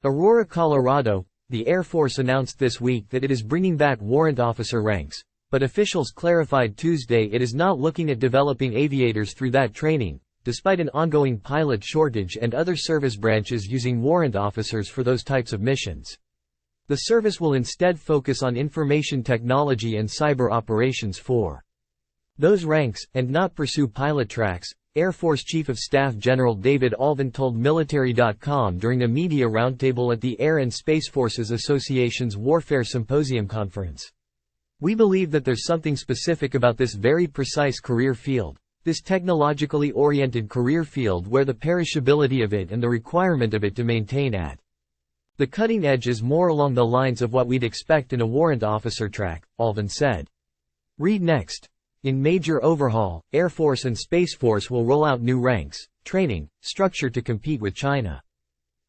Aurora, Colorado. The Air Force announced this week that it is bringing back warrant officer ranks, but officials clarified Tuesday it is not looking at developing aviators through that training, despite an ongoing pilot shortage and other service branches using warrant officers for those types of missions. The service will instead focus on information technology and cyber operations for those ranks, and not pursue pilot tracks, Air Force Chief of Staff General David Allvin told Military.com during a media roundtable at the Air and Space Forces Association's Warfare Symposium conference. "We believe that there's something specific about this very precise career field, this technologically oriented career field where the perishability of it and the requirement of it to maintain at the cutting edge is more along the lines of what we'd expect in a warrant officer track," Allvin said. Read next. In major overhaul, Air Force and Space Force will roll out new ranks, training, structure to compete with China.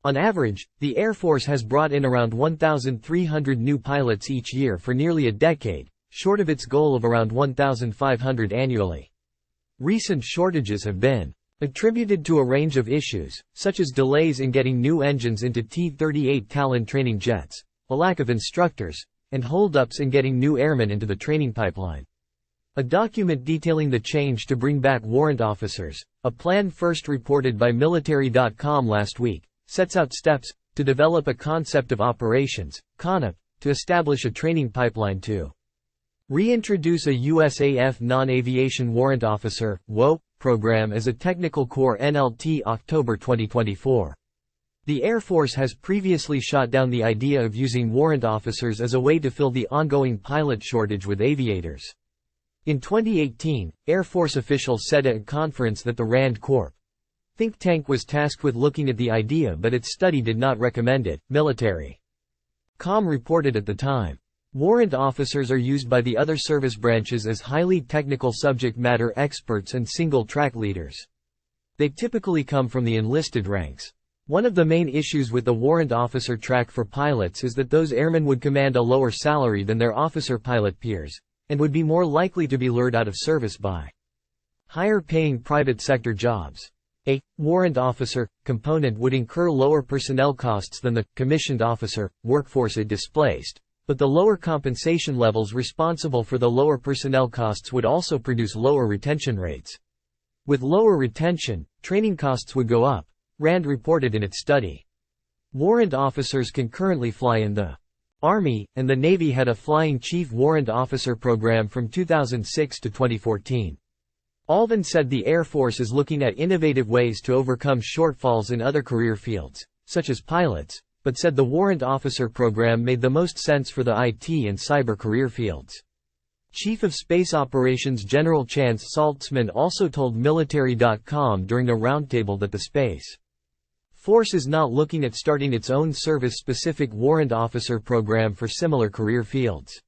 On average, the Air Force has brought in around 1,300 new pilots each year for nearly a decade, short of its goal of around 1,500 annually. Recent shortages have been attributed to a range of issues, such as delays in getting new engines into T-38 Talon training jets, a lack of instructors, and holdups in getting new airmen into the training pipeline. A document detailing the change to bring back warrant officers, a plan first reported by Military.com last week, sets out steps to develop a concept of operations, CONOP, to establish a training pipeline to reintroduce a USAF non-aviation warrant officer (WO) program as a technical core NLT October 2024. The Air Force has previously shot down the idea of using warrant officers as a way to fill the ongoing pilot shortage with aviators. In 2018, Air Force officials said at a conference that the RAND Corp think tank was tasked with looking at the idea, but its study did not recommend it, Military.com reported at the time. Warrant officers are used by the other service branches as highly technical subject matter experts and single-track leaders. They typically come from the enlisted ranks. One of the main issues with the warrant officer track for pilots is that those airmen would command a lower salary than their officer pilot peers, and would be more likely to be lured out of service by higher-paying private sector jobs. A warrant officer component would incur lower personnel costs than the commissioned officer workforce it displaced, but the lower compensation levels responsible for the lower personnel costs would also produce lower retention rates. With lower retention, training costs would go up, RAND reported in its study. Warrant officers can currently fly in the Army, and the Navy had a Flying Chief Warrant Officer program from 2006 to 2014. Allvin said the Air Force is looking at innovative ways to overcome shortfalls in other career fields, such as pilots, but said the Warrant Officer program made the most sense for the IT and cyber career fields. Chief of Space Operations General Chance Saltzman also told Military.com during a roundtable that the Space Force is not looking at starting its own service-specific warrant officer program for similar career fields.